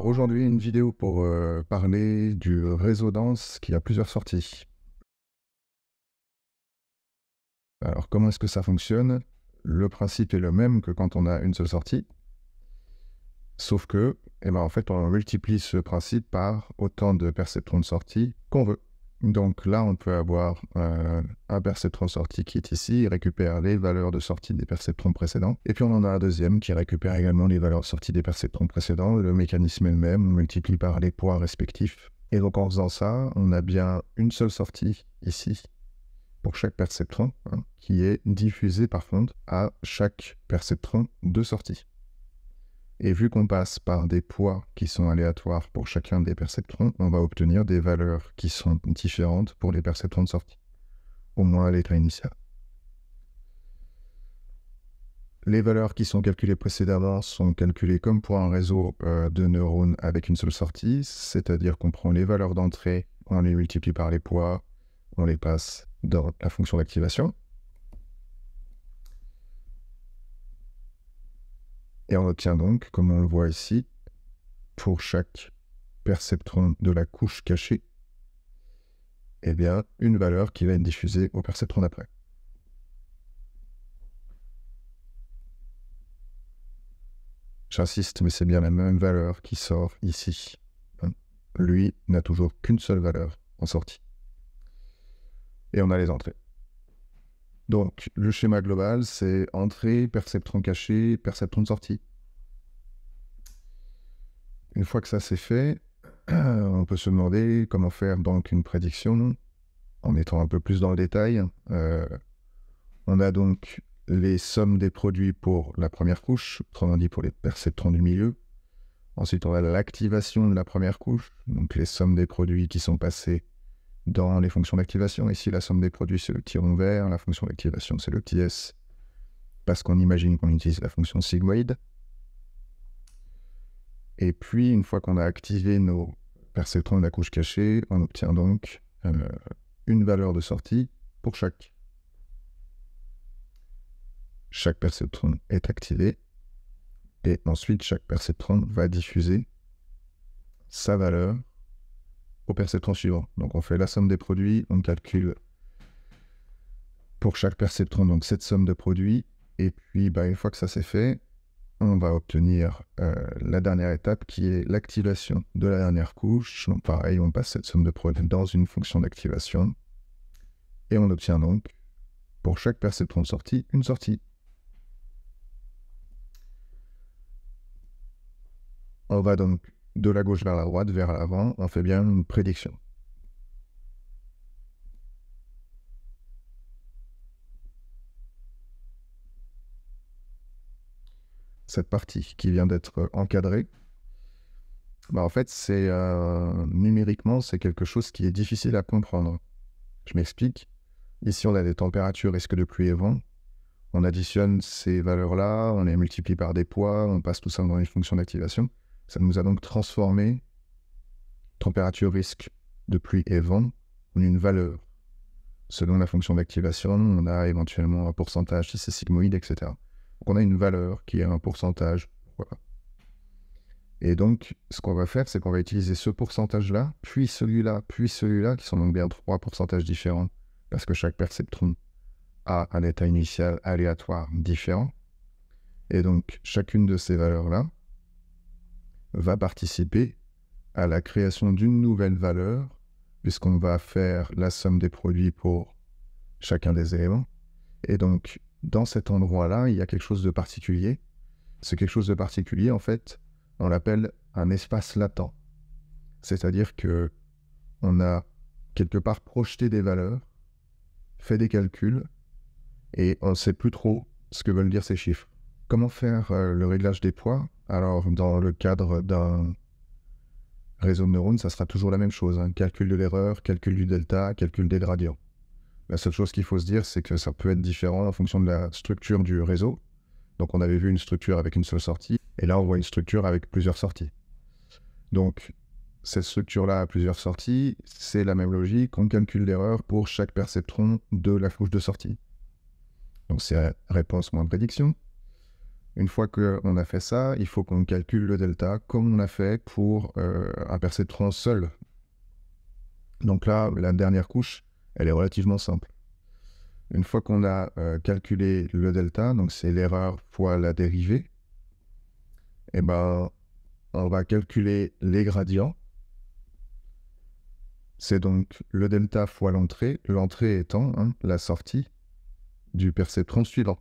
Aujourd'hui, une vidéo pour parler du réseau dense qui a plusieurs sorties. Alors, comment est-ce que ça fonctionne? Le principe est le même que quand on a une seule sortie, sauf que, en fait, on multiplie ce principe par autant de perceptrons de sortie qu'on veut. Donc là, on peut avoir un perceptron de sortie qui est ici, il récupère les valeurs de sortie des perceptrons précédents, et puis on en a un deuxième qui récupère également les valeurs de sortie des perceptrons précédents. Le mécanisme est le même, on multiplie par les poids respectifs. Et donc en faisant ça, on a bien une seule sortie ici, pour chaque perceptron, qui est diffusée par contre à chaque perceptron de sortie. Et vu qu'on passe par des poids qui sont aléatoires pour chacun des perceptrons, on va obtenir des valeurs qui sont différentes pour les perceptrons de sortie, au moins à l'état initial. Les valeurs qui sont calculées précédemment sont calculées comme pour un réseau de neurones avec une seule sortie, c'est-à-dire qu'on prend les valeurs d'entrée, on les multiplie par les poids, on les passe dans la fonction d'activation. Et on obtient donc, comme on le voit ici, pour chaque perceptron de la couche cachée, une valeur qui va être diffusée au perceptron d'après. J'insiste, mais c'est bien la même valeur qui sort ici. Lui n'a toujours qu'une seule valeur en sortie. Et on a les entrées. Donc, le schéma global, c'est entrée, perceptron caché, perceptron de sortie. Une fois que ça c'est fait, on peut se demander comment faire donc une prédiction en étant un peu plus dans le détail. On a donc les sommes des produits pour la première couche, autrement dit pour les perceptrons du milieu. Ensuite, on a l'activation de la première couche, donc les sommes des produits qui sont passés dans les fonctions d'activation. Ici, la somme des produits, c'est le petit rond vert, la fonction d'activation, c'est le petit s, parce qu'on imagine qu'on utilise la fonction sigmoïde. Et puis, une fois qu'on a activé nos perceptrons de la couche cachée, on obtient donc une valeur de sortie pour chaque. Chaque perceptron est activé, et ensuite, chaque perceptron va diffuser sa valeur au perceptron suivant. Donc, on fait la somme des produits, on calcule pour chaque perceptron donc cette somme de produits, et puis une fois que ça c'est fait, on va obtenir la dernière étape qui est l'activation de la dernière couche. Donc pareil, on passe cette somme de produits dans une fonction d'activation, et on obtient donc pour chaque perceptron de sortie une sortie. On va donc de la gauche vers la droite, vers l'avant, on fait bien une prédiction. Cette partie qui vient d'être encadrée, en fait, c'est numériquement, c'est quelque chose qui est difficile à comprendre. Je m'explique. Ici, on a des températures, risque de pluie et vent. On additionne ces valeurs-là, on les multiplie par des poids, on passe tout ça dans les fonctions d'activation. Ça nous a donc transformé température, risque de pluie et vent en une valeur. Selon la fonction d'activation, on a éventuellement un pourcentage si c'est sigmoïde, etc. Donc on a une valeur qui est un pourcentage. Voilà. Et donc, ce qu'on va faire, c'est qu'on va utiliser ce pourcentage-là, puis celui-là, qui sont donc bien 3 pourcentages différents, parce que chaque perceptron a un état initial aléatoire différent. Et donc, chacune de ces valeurs-là va participer à la création d'une nouvelle valeur, puisqu'on va faire la somme des produits pour chacun des éléments. Et donc, dans cet endroit-là, il y a quelque chose de particulier. Ce quelque chose de particulier, en fait, on l'appelle un espace latent. C'est-à-dire que on a quelque part projeté des valeurs, fait des calculs, et on ne sait plus trop ce que veulent dire ces chiffres. Comment faire le réglage des poids? Alors, dans le cadre d'un réseau de neurones, ça sera toujours la même chose. Calcul de l'erreur, calcul du delta, calcul des gradients. La seule chose qu'il faut se dire, c'est que ça peut être différent en fonction de la structure du réseau. Donc, on avait vu une structure avec une seule sortie, et là, on voit une structure avec plusieurs sorties. Donc, cette structure-là a plusieurs sorties, c'est la même logique, on calcule l'erreur pour chaque perceptron de la couche de sortie. Donc, c'est réponse moins prédiction. Une fois qu'on a fait ça, il faut qu'on calcule le delta comme on a fait pour un perceptron seul. Donc là, la dernière couche, elle est relativement simple. Une fois qu'on a calculé le delta, donc c'est l'erreur fois la dérivée, et ben, on va calculer les gradients. C'est donc le delta fois l'entrée étant la sortie du perceptron suivant.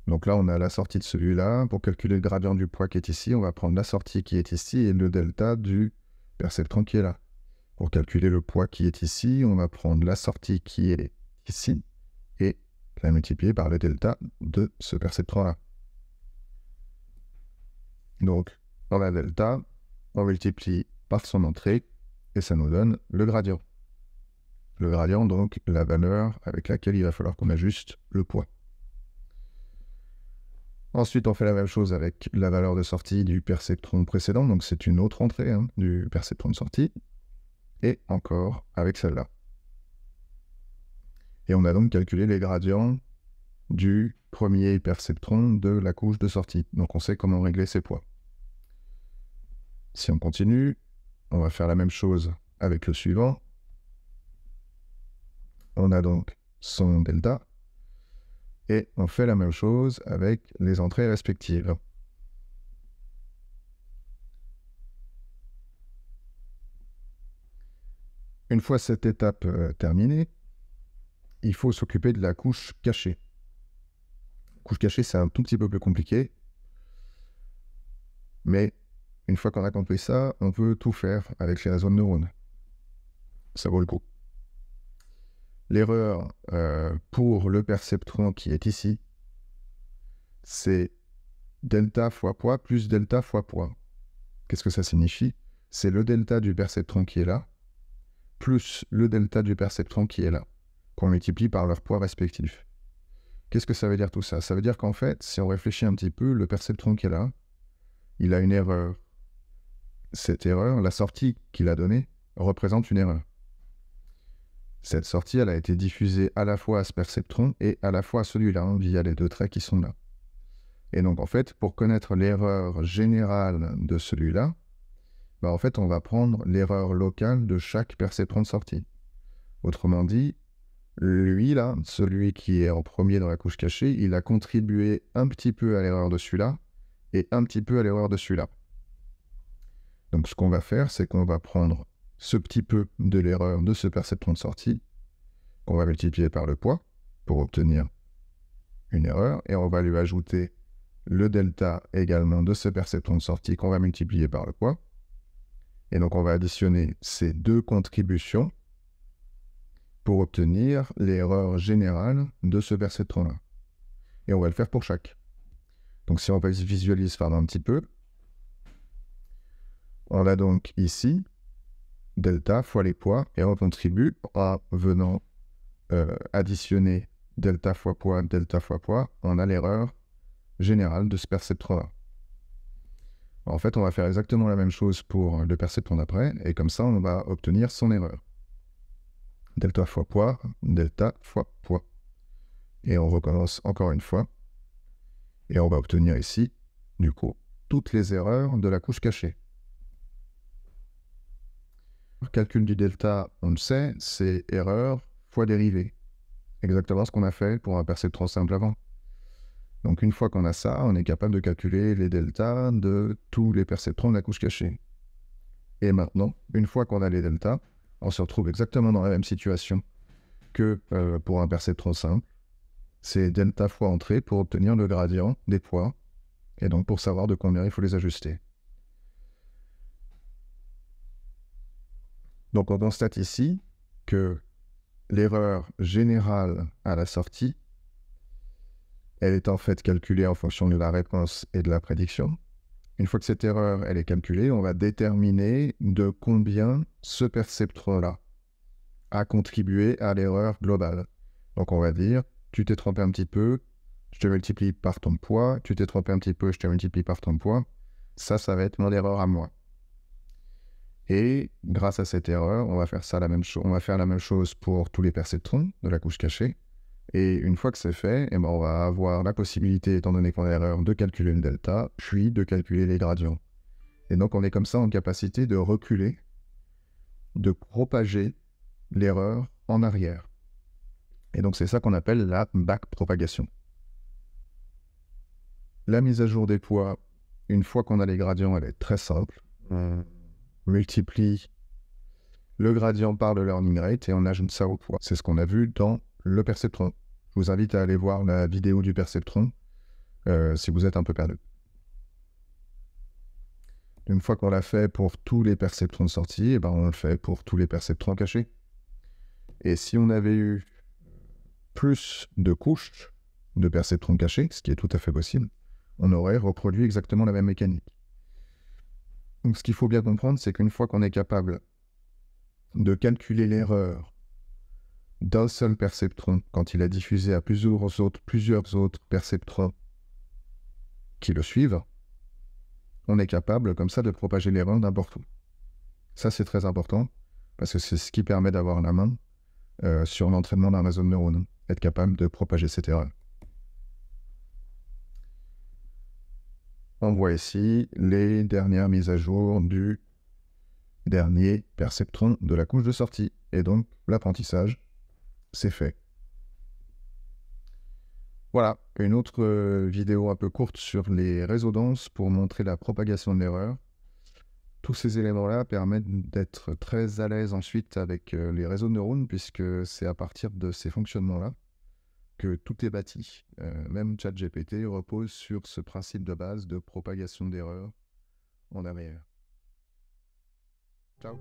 Donc là, on a la sortie de celui-là. Pour calculer le gradient du poids qui est ici, on va prendre la sortie qui est ici et le delta du perceptron qui est là. Pour calculer le poids qui est ici, on va prendre la sortie qui est ici et la multiplier par le delta de ce perceptron-là. Donc, dans la delta, on multiplie par son entrée et ça nous donne le gradient. Le gradient, donc, la valeur avec laquelle il va falloir qu'on ajuste le poids. Ensuite, on fait la même chose avec la valeur de sortie du perceptron précédent, donc c'est une autre entrée du perceptron de sortie, et encore avec celle-là. Et on a donc calculé les gradients du premier perceptron de la couche de sortie. Donc on sait comment régler ces poids. Si on continue, on va faire la même chose avec le suivant. On a donc son delta, et on fait la même chose avec les entrées respectives. Une fois cette étape terminée, il faut s'occuper de la couche cachée. La couche cachée, c'est un tout petit peu plus compliqué, mais une fois qu'on a compris ça, on peut tout faire avec les réseaux de neurones. Ça vaut le coup. L'erreur pour le perceptron qui est ici, c'est delta fois poids plus delta fois poids. Qu'est-ce que ça signifie? C'est le delta du perceptron qui est là, plus le delta du perceptron qui est là, qu'on multiplie par leurs poids respectifs. Qu'est-ce que ça veut dire tout ça? Ça veut dire qu'en fait, si on réfléchit un petit peu, le perceptron qui est là, il a une erreur. Cette erreur, la sortie qu'il a donnée, représente une erreur. Cette sortie, elle a été diffusée à la fois à ce perceptron et à la fois à celui-là, via les deux traits qui sont là. Et donc, en fait, pour connaître l'erreur générale de celui-là, bah, en fait, on va prendre l'erreur locale de chaque perceptron de sortie. Autrement dit, lui, là, celui qui est en premier dans la couche cachée, il a contribué un petit peu à l'erreur de celui-là et un petit peu à l'erreur de celui-là. Donc, ce qu'on va faire, c'est qu'on va prendre ce petit peu de l'erreur de ce perceptron de sortie, qu'on va multiplier par le poids pour obtenir une erreur, et on va lui ajouter le delta également de ce perceptron de sortie qu'on va multiplier par le poids. Et donc, on va additionner ces deux contributions pour obtenir l'erreur générale de ce perceptron-là. Et on va le faire pour chaque. Donc, si on visualise un petit peu, on a donc ici delta fois les poids, et on contribue en venant additionner delta fois poids, on a l'erreur générale de ce perceptron-là. En fait, on va faire exactement la même chose pour le perceptron d'après, et comme ça, on va obtenir son erreur. Delta fois poids, delta fois poids. Et on recommence encore une fois, et on va obtenir ici, du coup, toutes les erreurs de la couche cachée. Le calcul du delta, on le sait, c'est erreur fois dérivée. Exactement ce qu'on a fait pour un perceptron simple avant. Donc une fois qu'on a ça, on est capable de calculer les deltas de tous les perceptrons de la couche cachée. Et maintenant, une fois qu'on a les deltas, on se retrouve exactement dans la même situation que pour un perceptron simple. C'est delta fois entrée pour obtenir le gradient des poids, et donc pour savoir de combien il faut les ajuster. Donc on constate ici que l'erreur générale à la sortie, elle est en fait calculée en fonction de la réponse et de la prédiction. Une fois que cette erreur elle est calculée, on va déterminer de combien ce perceptron-là a contribué à l'erreur globale. Donc on va dire, tu t'es trompé un petit peu, je te multiplie par ton poids, tu t'es trompé un petit peu, je te multiplie par ton poids. Ça va être mon erreur à moi. Et grâce à cette erreur, on va faire la même chose pour tous les perceptrons de la couche cachée. Et une fois que c'est fait, eh ben, on va avoir la possibilité, étant donné qu'on a l'erreur, de calculer le delta, puis de calculer les gradients. Et donc on est comme ça en capacité de reculer, de propager l'erreur en arrière. Et donc c'est ça qu'on appelle la backpropagation. La mise à jour des poids, une fois qu'on a les gradients, elle est très simple. On multiplie le gradient par le learning rate et on ajoute ça au poids. C'est ce qu'on a vu dans le perceptron. Je vous invite à aller voir la vidéo du perceptron si vous êtes un peu perdu. Une fois qu'on l'a fait pour tous les perceptrons de sortie, eh ben on le fait pour tous les perceptrons cachés. Et si on avait eu plus de couches de perceptrons cachés, ce qui est tout à fait possible, on aurait reproduit exactement la même mécanique. Donc ce qu'il faut bien comprendre, c'est qu'une fois qu'on est capable de calculer l'erreur d'un seul perceptron quand il a diffusé à plusieurs autres perceptrons qui le suivent, on est capable comme ça de propager l'erreur n'importe où. Ça c'est très important parce que c'est ce qui permet d'avoir la main sur l'entraînement d'un réseau de neurones, être capable de propager cette erreur. On voit ici les dernières mises à jour du dernier perceptron de la couche de sortie. Et donc, l'apprentissage, c'est fait. Voilà, une autre vidéo un peu courte sur les réseaux denses pour montrer la propagation de l'erreur. Tous ces éléments-là permettent d'être très à l'aise ensuite avec les réseaux de neurones, puisque c'est à partir de ces fonctionnements-là que tout est bâti. Même ChatGPT repose sur ce principe de base de propagation d'erreurs en arrière. Ciao.